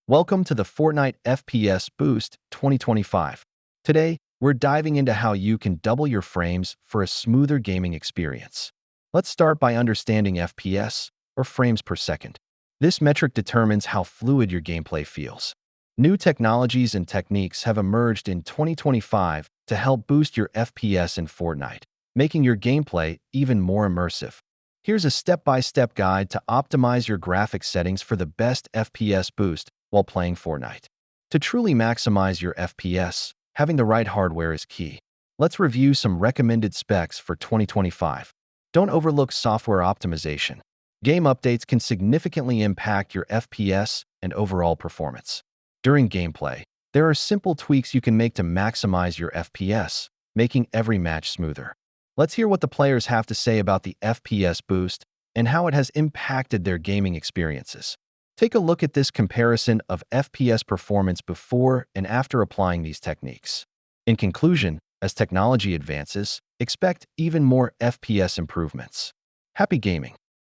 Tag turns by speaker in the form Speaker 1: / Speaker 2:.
Speaker 1: Welcome to the Fortnite FPS Boost 2025. Today, we're diving into how you can double your frames for a smoother gaming experience. Let's start by understanding FPS, or frames per second. This metric determines how fluid your gameplay feels. New technologies and techniques have emerged in 2025 to help boost your FPS in Fortnite, making your gameplay even more immersive. Here's a step-by-step guide to optimize your graphics settings for the best FPS boost while playing Fortnite. To truly maximize your FPS, having the right hardware is key. Let's review some recommended specs for 2025. Don't overlook software optimization. Game updates can significantly impact your FPS and overall performance. During gameplay, there are simple tweaks you can make to maximize your FPS, making every match smoother. Let's hear what the players have to say about the FPS boost and how it has impacted their gaming experiences. Take a look at this comparison of FPS performance before and after applying these techniques. In conclusion, as technology advances, expect even more FPS improvements. Happy gaming!